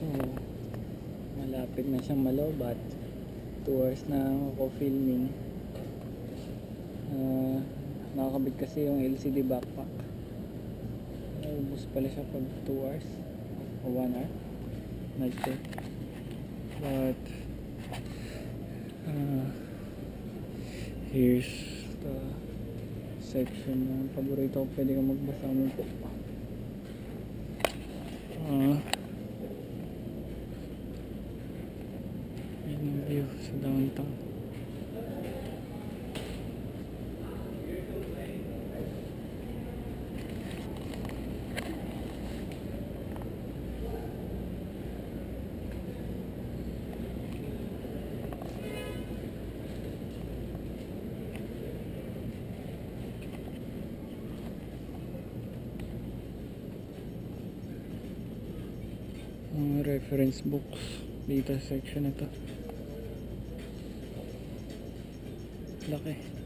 So malapit na siyang malobat. 2 hours na ako filming. Nakakabit kasi yung LCD backpack. Ubus pala siya pag 2 hours o 1 hour. Not sure. But here's the section na paborito ko. Pwede ka magbasa mo po. Yan yung view sa downtown. Mga reference books dito sa section na to. Laki.